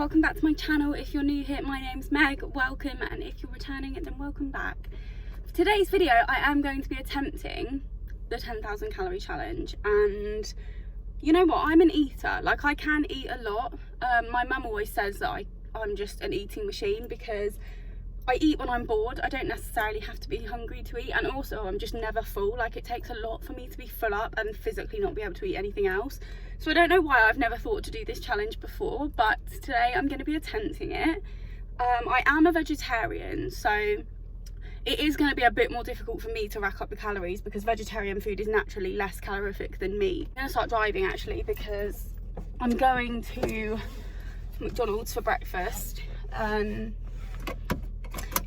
welcome back to my channel. If you're new here, my name's Meg, welcome, and if you're returning, then welcome back. For today's video, I am going to be attempting the 10,000 calorie challenge, and you know what, I'm an eater. Like, I can eat a lot. My mum always says that I'm just an eating machine because I eat when I'm bored. I don't necessarily have to be hungry to eat, and also I'm just never full. Like, it takes a lot for me to be full up and physically not be able to eat anything else. So I don't know why I've never thought to do this challenge before, but today I'm going to be attempting it. I am a vegetarian, so it is going to be a bit more difficult for me to rack up the calories because vegetarian food is naturally less calorific than meat. I'm going to start driving actually because I'm going to McDonald's for breakfast.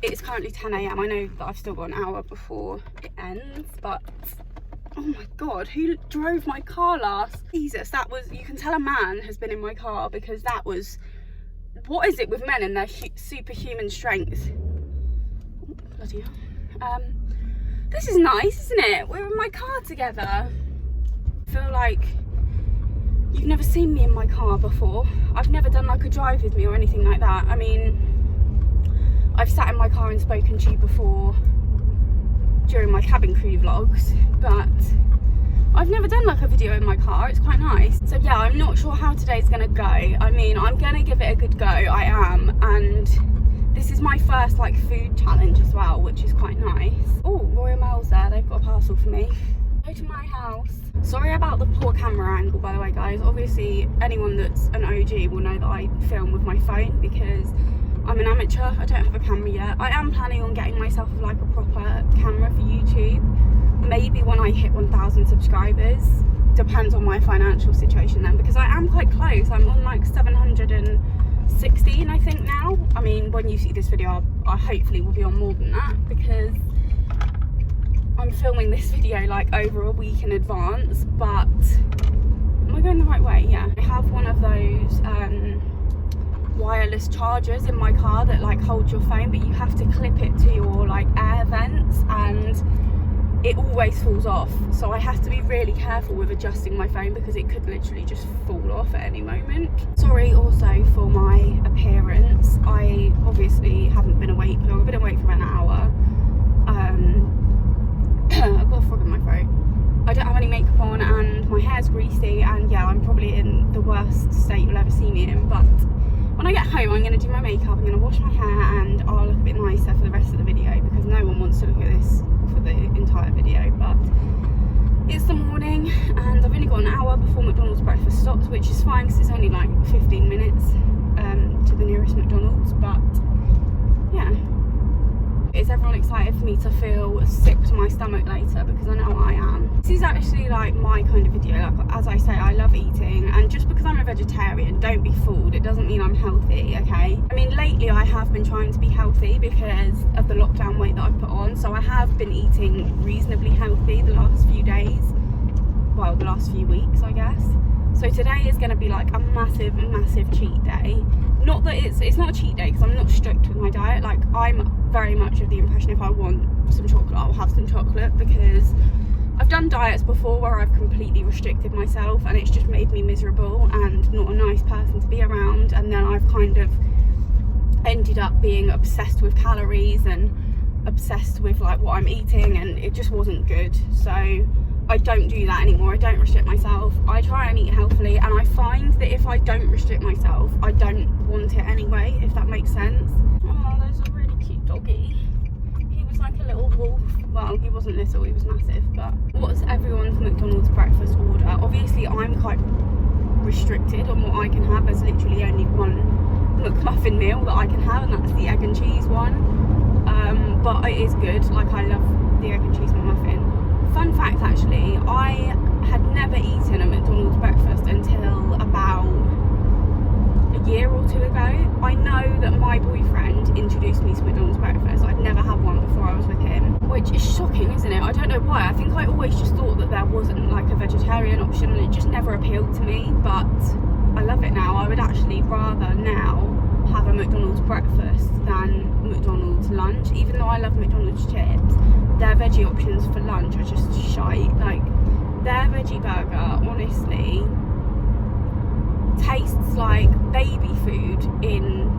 It's currently 10 AM. I know that I've still got an hour before it ends, but oh my god, who drove my car last? Jesus, that was, you can tell a man has been in my car because that was, what is it with men and their superhuman strength? Oh, bloody hell. This is nice, isn't it? We're in my car together. I feel like you've never seen me in my car before. I've never done like a drive with me or anything like that. I mean, I've sat in my car and spoken to you before during my cabin crew vlogs, but I've never done like a video in my car. It's quite nice. So yeah, I'm not sure how today's gonna go. I mean, I'm gonna give it a good go, I am, and this is my first like food challenge as well, which is quite nice. Oh, Royal Mail's there, they've got a parcel for me. Go to my house. Sorry about the poor camera angle, by the way, guys. Obviously, anyone that's an OG will know that I film with my phone because I'm an amateur. I don't have a camera yet. I am planning on getting myself like a proper camera for YouTube. Maybe when I hit 1,000 subscribers. Depends on my financial situation then, because I am quite close. I'm on like 716, I think now. I mean, when you see this video, I hopefully will be on more than that because I'm filming this video like over a week in advance. But am I going the right way? Yeah. I have one of those wireless chargers in my car that like holds your phone, but you have to clip it to your like air vents and it always falls off, so I have to be really careful with adjusting my phone because it could literally just fall off at any moment. Sorry also for my appearance. I obviously haven't been awake long. I've been awake for about an hour. I've got a frog in my throat. I don't have any makeup on and my hair's greasy, and yeah, I'm probably in the worst state you'll ever see me in, but when I get home, I'm going to do my makeup, I'm going to wash my hair, and I'll look a bit nicer for the rest of the video because no one wants to look at this for the entire video. But it's the morning and I've only got an hour before McDonald's breakfast stops, which is fine because it's only like 15 minutes to the nearest McDonald's. But yeah, is everyone excited for me to feel sick to my stomach later? Because I know I am. This is actually like my kind of video. Like, as I say, I love eating, and just because I'm a vegetarian, don't be fooled, it doesn't mean I'm healthy, okay? I mean, lately I have been trying to be healthy because of the lockdown weight that I've put on, so I have been eating reasonably healthy the last few days, well, the last few weeks, I guess. So today is going to be like a massive cheat day. Not that it's not a cheat day because I'm not strict with my diet. Like, I'm very much of the impression if I want some chocolate, I'll have some chocolate, because I've done diets before where I've completely restricted myself and it's just made me miserable and not a nice person to be around, and then I've kind of ended up being obsessed with calories and obsessed with like what I'm eating, and it just wasn't good. So I don't do that anymore. I don't restrict myself. I try and eat healthily, and I find that if I don't restrict myself, I don't want it anyway, if that makes sense. Oh, there's a really cute doggy. He was like a little wolf. Well, he wasn't little, he was massive. But what's everyone's McDonald's breakfast order? Obviously, I'm quite restricted on what I can have. There's literally only one McMuffin meal that I can have, and that's the egg and cheese one. But it is good. Like, I love the egg and cheese McMuffin. Fun fact, actually, I had never eaten a McDonald's breakfast until about a year or two ago. I know that my boyfriend introduced me to McDonald's breakfast. I'd never had one before I was with him, which is shocking, isn't it? I don't know why. I think I always just thought that there wasn't like a vegetarian option, and it just never appealed to me, but I love it now. I would actually rather now have a McDonald's breakfast than McDonald's lunch, even though I love McDonald's chips. Their veggie options for lunch are just shite. Like, their veggie burger, honestly, tastes like baby food in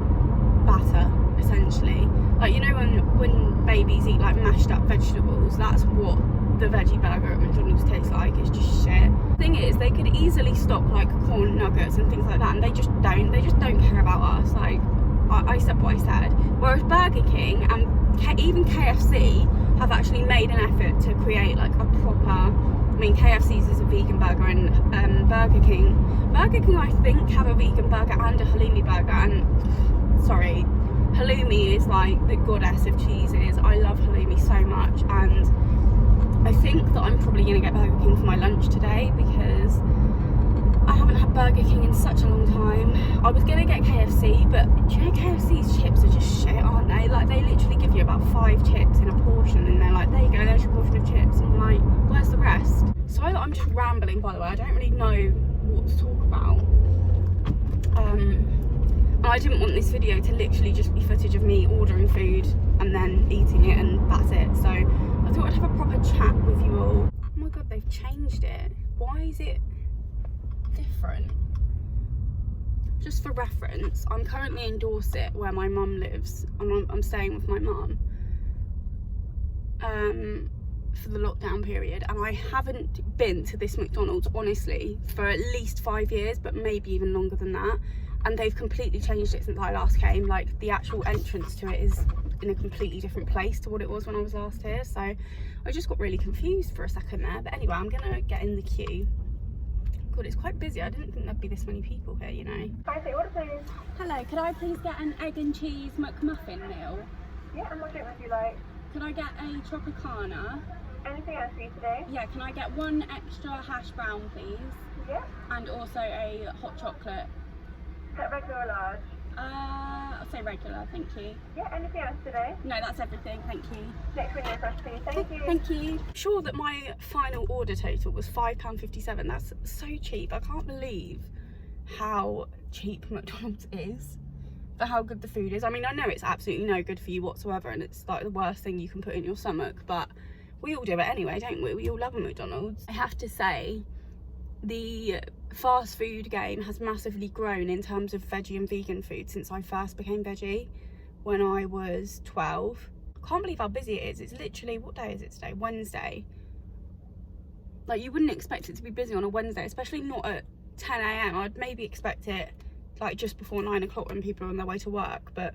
batter, essentially. Like, you know when babies eat like mashed up vegetables, that's what the veggie burger at McDonald's tastes like. It's just shit. Thing is, they could easily stock like corn nuggets and things like that, and they just don't care about us. Like, I said what I said. Whereas Burger King and even KFC have actually made an effort to create like a proper, I mean, KFC's is a vegan burger, and Burger King I think have a vegan burger and a halloumi burger, and sorry, halloumi is like the goddess of cheeses. I love halloumi so much, and I think that I'm probably going to get Burger King for my lunch today because I haven't had Burger King in such a long time. I was going to get KFC, but do you know KFC's chips are just shit, aren't they? Like, they literally give you about 5 chips in a portion, and they're like, there you go, there's your portion of chips. And I'm like, where's the rest? Sorry that I'm just rambling, by the way. I don't really know what to talk about. And I didn't want this video to literally just be footage of me ordering food and then eating it, and that's it. So I thought I'd have a proper chat with you all. Oh my god, they've changed it. Why is it different? Just for reference, I'm currently in Dorset where my mum lives, and I'm staying with my mum for the lockdown period, and I haven't been to this McDonald's honestly for at least 5 years, but maybe even longer than that. And they've completely changed it since I last came. Like, the actual entrance to it is in a completely different place to what it was when I was last here. So I just got really confused for a second there. But anyway, I'm gonna get in the queue. God, it's quite busy. I didn't think there'd be this many people here, you know. Hi, say order please. Hello, could I please get an egg and cheese McMuffin meal? Yeah, and what drink would you like? Could I get a Tropicana? Anything else for you today? Yeah, can I get one extra hash brown, please? Yeah. And also a hot chocolate. Is that regular or large? I'll say regular, thank you. Yeah, anything else today? No, that's everything, thank you. Next one here, fresh please. Thank you. Thank you. I'm sure that my final order total was £5.57. That's so cheap. I can't believe how cheap McDonald's is for how good the food is. I mean, I know it's absolutely no good for you whatsoever, and it's like the worst thing you can put in your stomach, but we all do it anyway, don't we? We all love a McDonald's. I have to say, the fast food game has massively grown in terms of veggie and vegan food since I first became veggie when I was 12. I can't believe how busy it is. It's literally, what day is it today? Wednesday. Like, you wouldn't expect it to be busy on a Wednesday, especially not at 10 AM. I'd maybe expect it like just before 9 o'clock when people are on their way to work, but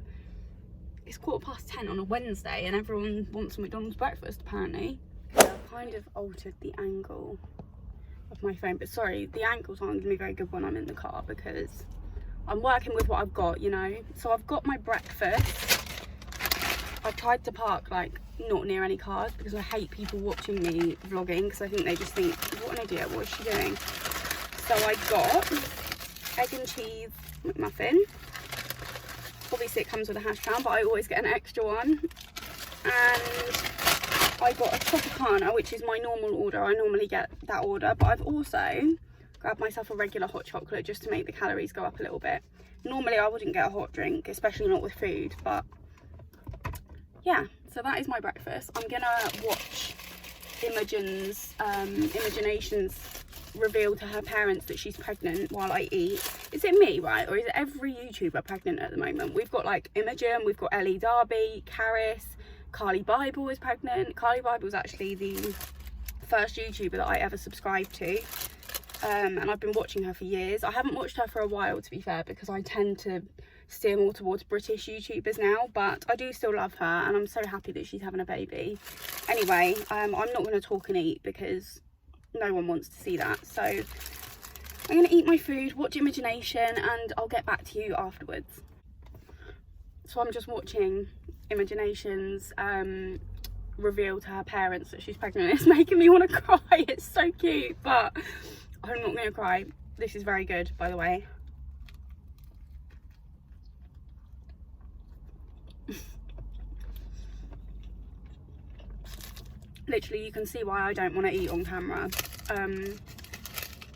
it's 10:15 on a Wednesday and everyone wants a McDonald's breakfast apparently. I've kind of altered the angle of my phone, but sorry, the angles aren't going to be very good when I'm in the car because I'm working with what I've got, you know. So I've got my breakfast. I've tried to park like not near any cars because I hate people watching me vlogging because I think they just think, what an idiot, what is she doing? So I got egg and cheese McMuffin. Obviously it comes with a hash brown, but I always get an extra one. And I got a Tropicana, which is my normal order. I normally get that order, but I've also grabbed myself a regular hot chocolate just to make the calories go up a little bit. Normally I wouldn't get a hot drink, especially not with food, but yeah, so that is my breakfast. I'm gonna watch Imagination's reveal to her parents that she's pregnant while I eat. Is it me, right? Or is it every YouTuber pregnant at the moment? We've got like Imogen, we've got Ellie Darby, Caris, Carly Bible is pregnant. Carly Bible is actually the first YouTuber that I ever subscribed to. And I've been watching her for years. I haven't watched her for a while, to be fair, because I tend to steer more towards British YouTubers now, but I do still love her and I'm so happy that she's having a baby. Anyway, I'm not going to talk and eat because no one wants to see that. So I'm going to eat my food, watch Imagination, and I'll get back to you afterwards. So I'm just watching Imagination's reveal to her parents that she's pregnant. It's making me want to cry. It's so cute, but I'm not going to cry. This is very good, by the way. Literally, you can see why I don't want to eat on camera.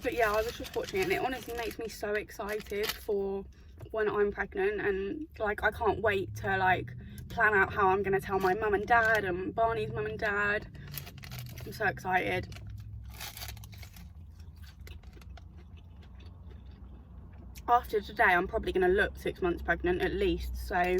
But yeah, I was just watching it and it honestly makes me so excited for when I'm pregnant, and like I can't wait to like plan out how I'm going to tell my mum and dad and Barney's mum and dad. I'm so excited. after today I'm probably going to look 6 months pregnant at least, so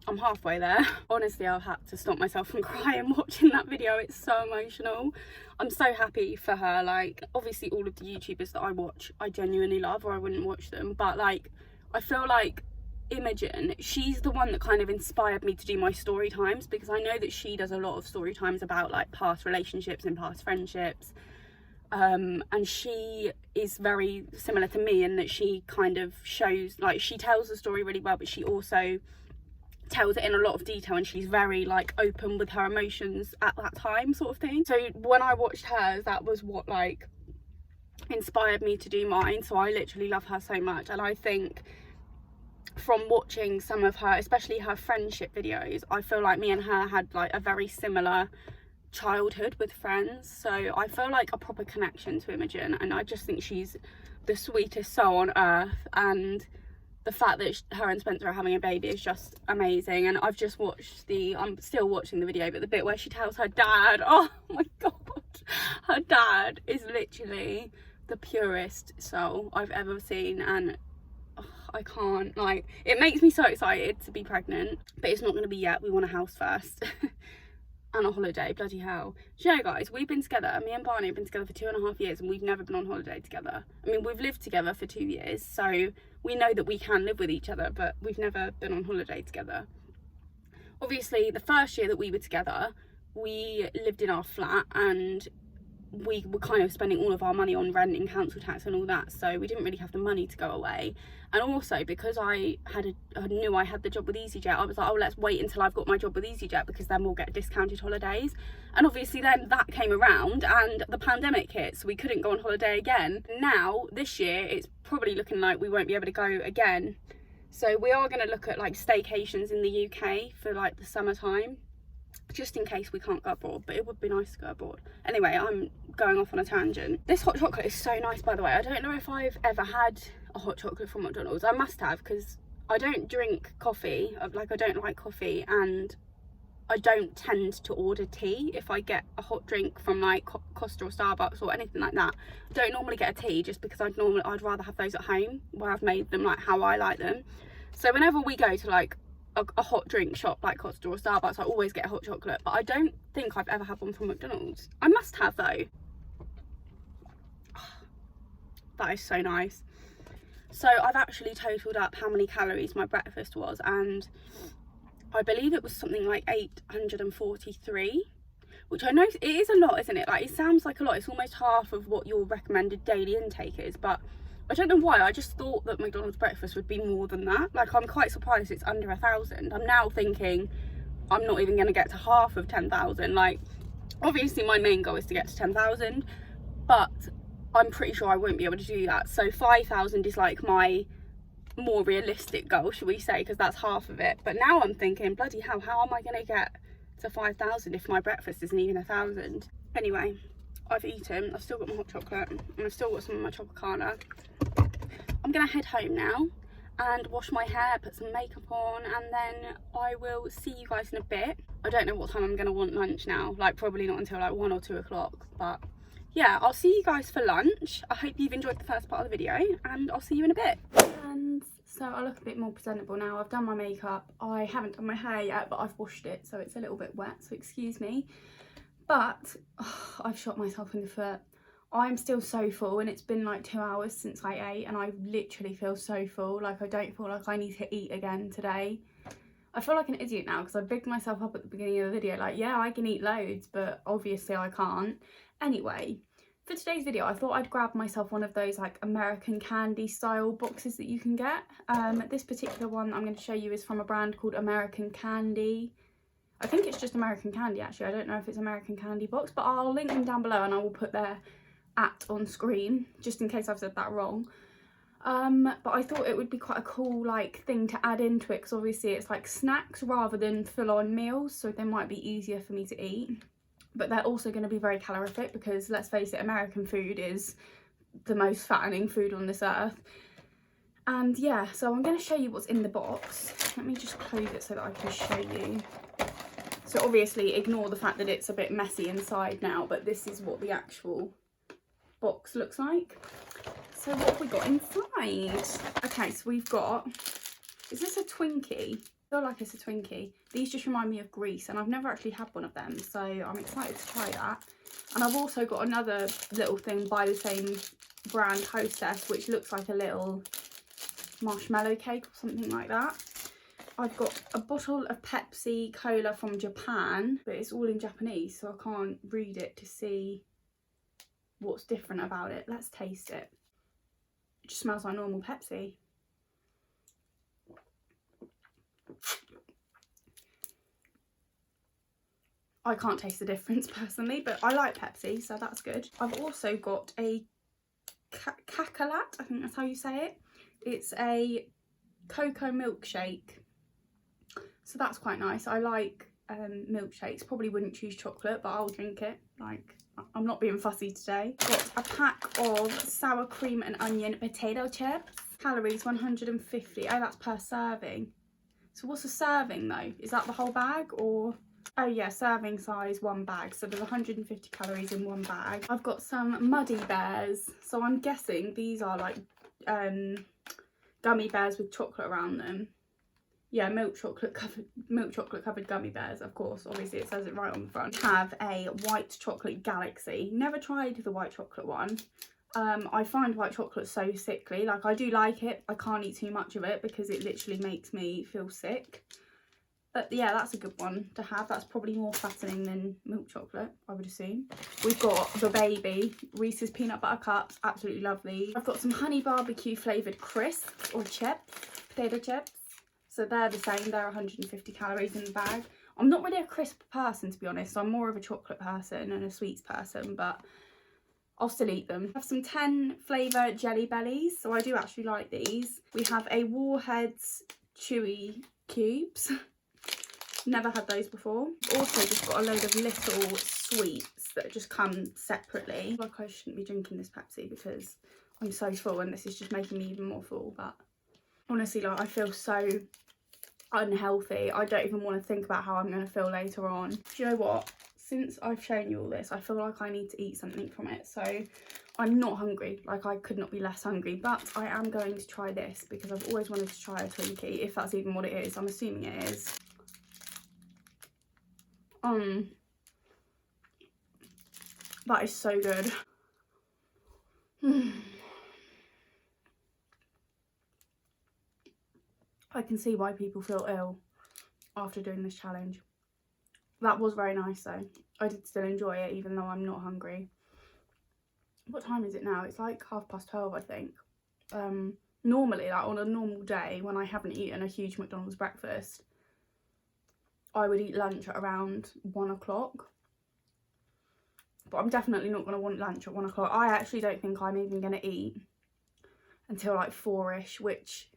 I'm halfway there. Honestly, I've had to stop myself from crying watching that video. It's so emotional. I'm so happy for her. Like, obviously all of the YouTubers that I watch I genuinely love, or I wouldn't watch them, but like I feel like Imogen, she's the one that kind of inspired me to do my story times, because I know that she does a lot of story times about like past relationships and past friendships, and she is very similar to me in that she kind of shows, like, she tells the story really well, but she also tells it in a lot of detail, and she's very like open with her emotions at that time, sort of thing. So when I watched hers, that was what like inspired me to do mine. So I literally love her so much, and I think from watching some of her, especially her friendship videos, I feel like me and her had like a very similar childhood with friends. So I feel like a proper connection to Imogen, and I just think she's the sweetest soul on earth, and the fact that her and Spencer are having a baby is just amazing. And I've just watched I'm still watching the video, but the bit where she tells her dad, oh my god, her dad is literally the purest soul I've ever seen, and I can't, like, it makes me so excited to be pregnant, but it's not going to be yet. We want a house first. And a holiday, bloody hell. Do you know, guys, we've been together, me and Barney have been together for 2.5 years, and we've never been on holiday together. I mean, we've lived together for 2 years, so we know that we can live with each other, but we've never been on holiday together. Obviously, the first year that we were together, we lived in our flat, and we were kind of spending all of our money on rent and council tax and all that, so we didn't really have the money to go away. And also because I knew I had the job with EasyJet, I was like, oh, let's wait until I've got my job with EasyJet, because then we'll get discounted holidays. And obviously then that came around and the pandemic hit, so we couldn't go on holiday again. Now this year it's probably looking like we won't be able to go again, so we are going to look at like staycations in the UK for like the summertime, just in case we can't go abroad, but it would be nice to go abroad. Anyway, I'm going off on a tangent. This hot chocolate is so nice, by the way. I don't know if I've ever had a hot chocolate from McDonald's. I must have, because I don't drink coffee, like I don't like coffee, and I don't tend to order tea if I get a hot drink from like Costa or Starbucks or anything like that. I don't normally get a tea, just because I'd rather have those at home where I've made them like how I like them. So whenever we go to like a hot drink shop like Costa or Starbucks, I always get a hot chocolate, but I don't think I've ever had one from McDonald's. I must have though. That is so nice. So I've actually totaled up how many calories my breakfast was, and I believe it was something like 843, which I know it is a lot, isn't it? Like, it sounds like a lot. It's almost half of what your recommended daily intake is, but I don't know why. I just thought that McDonald's breakfast would be more than that. Like, I'm quite surprised it's under 1,000. I'm now thinking I'm not even going to get to half of 10,000. Like, obviously my main goal is to get to 10,000, but I'm pretty sure I won't be able to do that. So 5,000 is like my more realistic goal, should we say, because that's half of it. But now I'm thinking, bloody hell, how am I going to get to 5,000 if my breakfast isn't even 1,000? Anyway, I've eaten, I've still got my hot chocolate, and I've still got some of my Tropicana. I'm gonna head home now and wash my hair, put some makeup on, and then I will see you guys in a bit. I don't know what time I'm gonna want lunch now, like probably not until like 1 or 2 o'clock, but yeah, I'll see you guys for lunch. I hope you've enjoyed the first part of the video, and I'll see you in a bit. And so I look a bit more presentable now. I've done my makeup. I haven't done my hair yet, but I've washed it, so it's a little bit wet, so excuse me. But I've shot myself in the foot. I'm still so full, and it's been like 2 hours since I ate, and I literally feel so full. Like, I don't feel like I need to eat again today. I feel like an idiot now, because I bigged myself up at the beginning of the video like, yeah, I can eat loads, but obviously I can't. Anyway, for today's video I thought I'd grab myself one of those like American candy style boxes that you can get. This particular one I'm going to show you is from a brand called American Candy. I think it's just American Candy actually. I don't know if it's American Candy box, but I'll link them down below, and I will put their on screen just in case I've said that wrong. But I thought it would be quite a cool like thing to add into it, because obviously it's like snacks rather than full-on meals, so they might be easier for me to eat, but they're also going to be very calorific, because let's face it, American food is the most fattening food on this earth. And yeah, so I'm going to show you what's in the box. Let me just close it so that I can show you. So obviously ignore the fact that it's a bit messy inside now, but this is what the actual box looks like. So what have we got inside? Okay, so we've got, is this a Twinkie? I feel like it's a Twinkie. These just remind me of Greece, and I've never actually had one of them, so I'm excited to try that. And I've also got another little thing by the same brand, Hostess, which looks like a little marshmallow cake or something like that. I've got a bottle of Pepsi Cola from Japan, but it's all in Japanese, so I can't read it to see what's different about it. Let's taste it. It just smells like normal Pepsi. I can't taste the difference personally, but I like Pepsi, so that's good. I've also got a cacalat, I think that's how you say it. It's a cocoa milkshake, so that's quite nice. I like milkshakes. Probably wouldn't choose chocolate, but I'll drink it. Like, I'm not being fussy today. Got a pack of sour cream and onion potato chips. Calories 150. Oh, that's per serving. So what's a serving though? Is that the whole bag, or? Oh yeah, serving size, one bag. So there's 150 calories in one bag. I've got some Muddy Bears. So I'm guessing these are like gummy bears with chocolate around them. Yeah, milk chocolate covered gummy bears, of course. Obviously it says it right on the front. Have a white chocolate galaxy. Never tried the white chocolate one. I find white chocolate so sickly. Like, I do like it. I can't eat too much of it because it literally makes me feel sick. But yeah, that's a good one to have. That's probably more fattening than milk chocolate, I would assume. We've got the baby Reese's peanut butter cups, absolutely lovely. I've got some honey barbecue flavoured crisps or chips, potato chips. So they're the same, they're 150 calories in the bag. I'm not really a crisp person, to be honest. I'm more of a chocolate person and a sweets person, but I'll still eat them. I have some 10 flavour Jelly Bellies, so I do actually like these. We have a Warheads Chewy Cubes. Never had those before. Also just got a load of little sweets that just come separately. Like, I shouldn't be drinking this Pepsi because I'm so full and this is just making me even more full, but honestly, like, I feel so unhealthy. I don't even want to think about how I'm going to feel later on. Do you know what? Since I've shown you all this, I feel like I need to eat something from it. So I'm not hungry. Like, I could not be less hungry, but I am going to try this because I've always wanted to try a Twinkie, if that's even what it is. I'm assuming it is. That is so good. I can see why people feel ill after doing this challenge. That was very nice though. I did still enjoy it even though I'm not hungry. What time is it now? It's like 12:30, I think. Normally, like on a normal day when I haven't eaten a huge McDonald's breakfast, I would eat lunch at around 1 o'clock. But I'm definitely not going to want lunch at 1 o'clock. I actually don't think I'm even going to eat until like 4-ish, which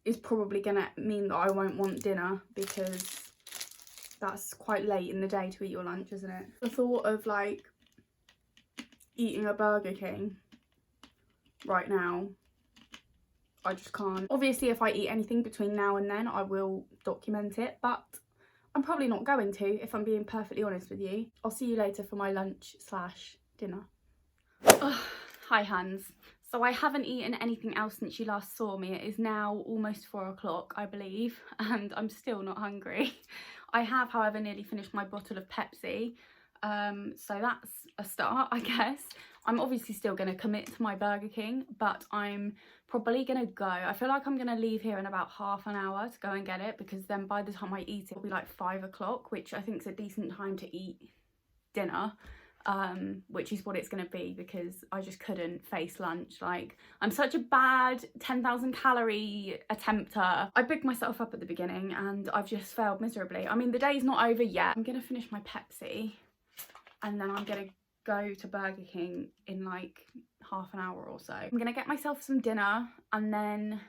is probably going to mean that I won't want dinner because that's quite late in the day to eat your lunch, isn't it? The thought of like eating a Burger King right now, I just can't. Obviously, if I eat anything between now and then, I will document it, but I'm probably not going to, if I'm being perfectly honest with you. I'll see you later for my lunch / dinner. Hi Hans. So I haven't eaten anything else since you last saw me. It is now almost 4 o'clock, I believe, and I'm still not hungry. I have, however, nearly finished my bottle of Pepsi. So that's a start, I guess. I'm obviously still going to commit to my Burger King, but I'm probably going to go. I feel like I'm going to leave here in about half an hour to go and get it, because then by the time I eat it, it'll be like 5 o'clock, which I think is a decent time to eat dinner, which is what it's going to be, because I just couldn't face lunch. Like, I'm such a bad 10,000 calorie attempter. I bigged myself up at the beginning and I've just failed miserably. I mean, the day's not over yet. I'm going to finish my Pepsi and then I'm going to go to Burger King in like half an hour or so. I'm gonna get myself some dinner, and then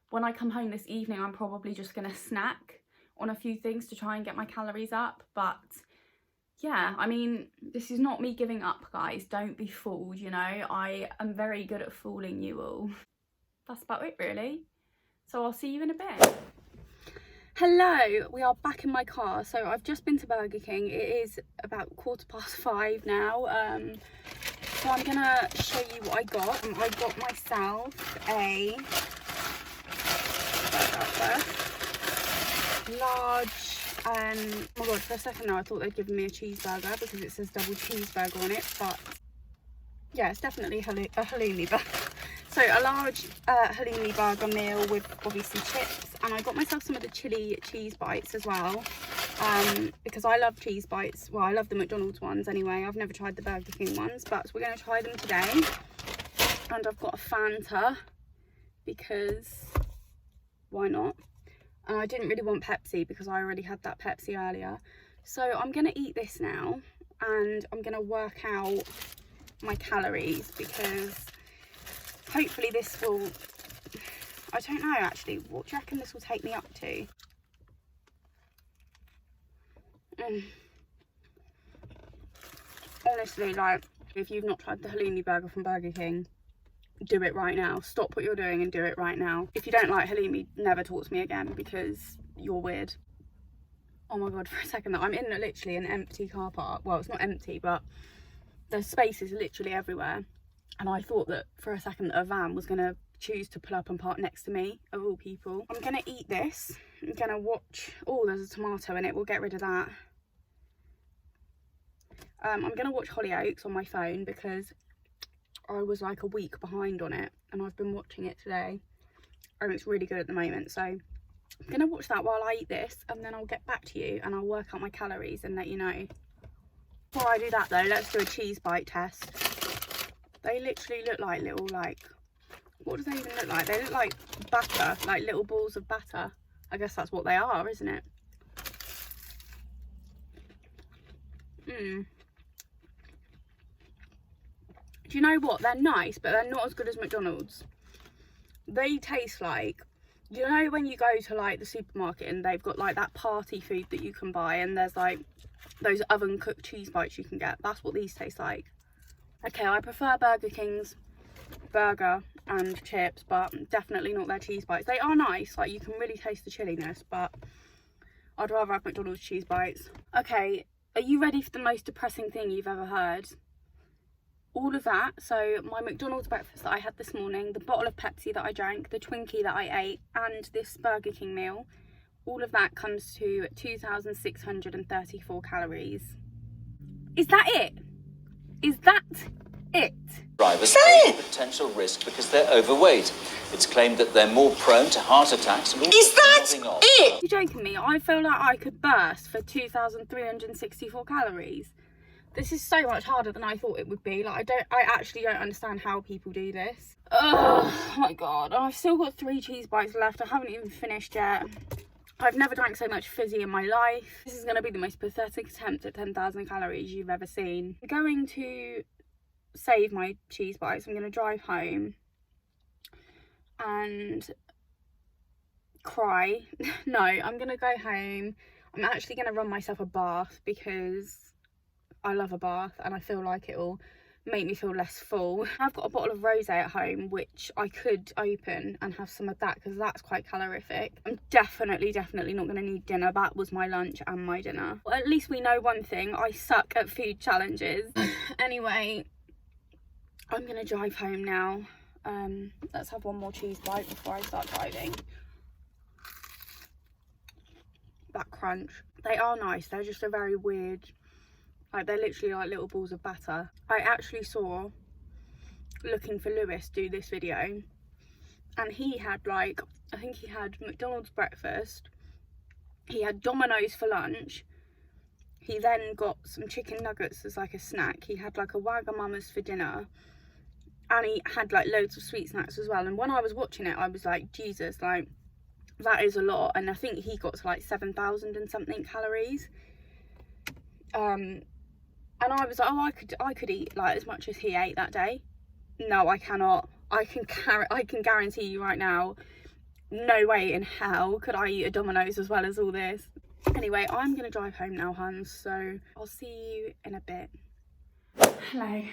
when I come home this evening, I'm probably just gonna snack on a few things to try and get my calories up. But yeah, I mean, this is not me giving up, guys. Don't be fooled, you know. I am very good at fooling you all. That's about it, really. So I'll see you in a bit. Hello, we are back in my car. So I've just been to Burger King. It is about 5:15 now. So I'm gonna show you what I got. I got myself a large, oh my god, for a second now I thought they'd given me a cheeseburger because it says double cheeseburger on it, but yeah, it's definitely a halloumi burger. So a large halloumi burger meal with obviously chips, and I got myself some of the chili cheese bites as well, because I love cheese bites. Well, I love the McDonald's ones anyway. I've never tried the Burger King ones, but we're going to try them today. And I've got a Fanta because why not? And I didn't really want Pepsi because I already had that Pepsi earlier. So I'm going to eat this now, and I'm going to work out my calories because hopefully this will, I don't know actually, what do you reckon this will take me up to? Honestly, like, if you've not tried the halloumi burger from Burger King, do it right now. Stop what you're doing and do it right now. If you don't like halloumi, never talk to me again because you're weird. Oh my god, for a second, I'm in literally an empty car park. Well, it's not empty, but there's spaces literally everywhere. And I thought that for a second that a van was going to choose to pull up and park next to me, of all people. I'm going to eat this. I'm going to watch... Oh, there's a tomato in it. We'll get rid of that. I'm going to watch Hollyoaks on my phone because I was like a week behind on it. And I've been watching it today. And it's really good at the moment. So I'm going to watch that while I eat this. And then I'll get back to you and I'll work out my calories and let you know. Before I do that though, let's do a cheese bite test. They literally look like little, like, what do they even look like? They look like batter, like little balls of batter. I guess that's what they are, isn't it? Do you know what? They're nice, but they're not as good as McDonald's. They taste like, you know when you go to like the supermarket and they've got like that party food that you can buy and there's like those oven cooked cheese bites you can get? That's what these taste like. Okay, I prefer Burger King's burger and chips, but definitely not their cheese bites. They are nice, like you can really taste the chilliness, but I'd rather have McDonald's cheese bites. Okay, are you ready for the most depressing thing you've ever heard? All of that, so my McDonald's breakfast that I had this morning, the bottle of Pepsi that I drank, the Twinkie that I ate, and this Burger King meal, all of that comes to 2,634 calories. Is that it? Is that it? Drivers face a potential risk because they're overweight. It's claimed that they're more prone to heart attacks. And Is that it? You're joking me? I feel like I could burst for 2,364 calories. This is so much harder than I thought it would be. Like I actually don't understand how people do this. Oh my god, I've still got 3 cheese bites left. I haven't even finished yet. I've never drank so much fizzy in my life. This is going to be the most pathetic attempt at 10,000 calories you've ever seen. I'm going to save my cheese bites. I'm going to drive home and cry. No, I'm going to go home. I'm actually going to run myself a bath because I love a bath and I feel like it'll make me feel less full. I've got a bottle of rosé at home which I could open and have some of that because that's quite calorific. I'm definitely not going to need dinner. That was my lunch and my dinner. Well, at least we know one thing, I suck at food challenges. Anyway, I'm going to drive home now. Let's have one more cheese bite before I start driving. That crunch. They are nice, they're just a very weird, like they're literally like little balls of batter. I actually saw Looking for Lewis do this video and he had like, I think he had McDonald's breakfast, he had Domino's for lunch, he then got some chicken nuggets as like a snack, he had like a Wagamama's for dinner, and he had like loads of sweet snacks as well. And when I was watching it I was like, Jesus, like that is a lot. And I think he got to like 7,000 and something calories. And I was like, oh, I could eat like as much as he ate that day. No, I cannot. I can guarantee you right now, no way in hell could I eat a Domino's as well as all this. Anyway, I'm gonna drive home now, huns, so I'll see you in a bit. Hello.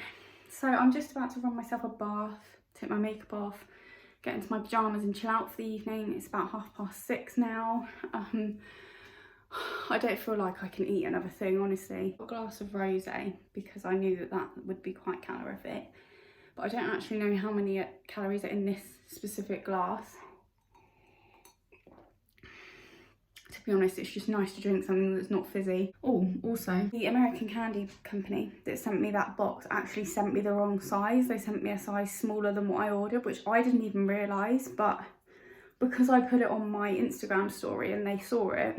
So I'm just about to run myself a bath, take my makeup off, get into my pyjamas and chill out for the evening. It's about 6:30 now. I don't feel like I can eat another thing, honestly. A glass of rosé because I knew that that would be quite calorific, but I don't actually know how many calories are in this specific glass. To be honest, it's just nice to drink something that's not fizzy. Oh, also, the American candy company that sent me that box actually sent me the wrong size. They sent me a size smaller than what I ordered, which I didn't even realise, but because I put it on my Instagram story and they saw it,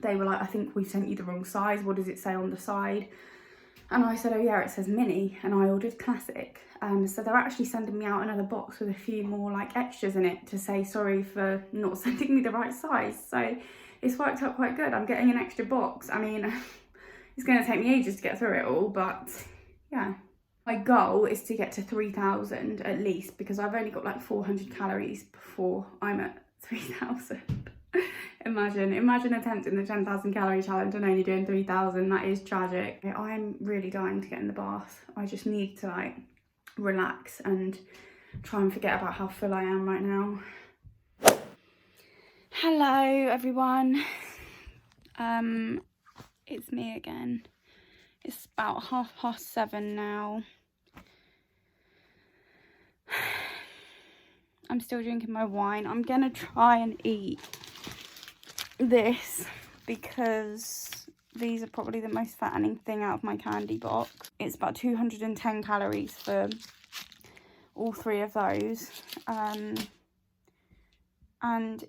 they were like, I think we sent you the wrong size. What does it say on the side? And I said, oh yeah, it says mini, and I ordered classic. So they're actually sending me out another box with a few more like extras in it to say sorry for not sending me the right size. So it's worked out quite good. I'm getting an extra box. I mean, it's going to take me ages to get through it all, but yeah. My goal is to get to 3,000 at least, because I've only got like 400 calories before I'm at 3,000. Imagine attempting the 10,000 calorie challenge and only doing 3,000. That is tragic. I'm really dying to get in the bath. I just need to like relax and try and forget about how full I am right now. Hello everyone. It's me again. It's about 7:30 now. I'm still drinking my wine. I'm gonna try and eat this because these are probably the most fattening thing out of my candy box. It's about 210 calories for all 3 of those. And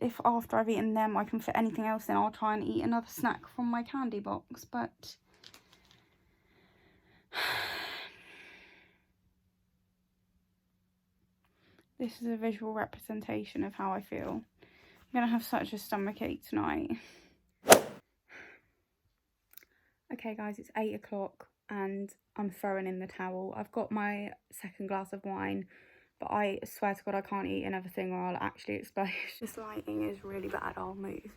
if after I've eaten them I can fit anything else in, I'll try and eat another snack from my candy box. But this is a visual representation of how I feel. I'm gonna have such a stomachache tonight. Okay guys, it's 8 o'clock and I'm throwing in the towel. I've got my second glass of wine, but I swear to God I can't eat another thing or I'll actually explode. This lighting is really bad. I'll move.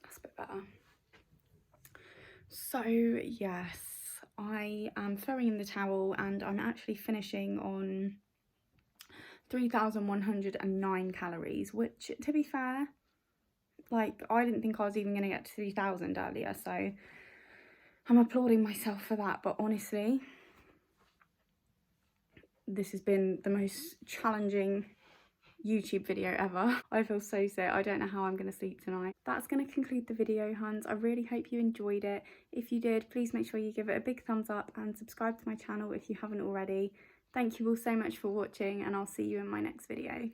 That's a bit better. So yes, I am throwing in the towel and I'm actually finishing on 3,109 calories, which, to be fair, like, I didn't think I was even going to get to 3,000 earlier, so I'm applauding myself for that. But honestly, this has been the most challenging YouTube video ever. I feel so sick. I don't know how I'm going to sleep tonight. That's going to conclude the video, huns. I really hope you enjoyed it. If you did, please make sure you give it a big thumbs up and subscribe to my channel if you haven't already. Thank you all so much for watching, and I'll see you in my next video.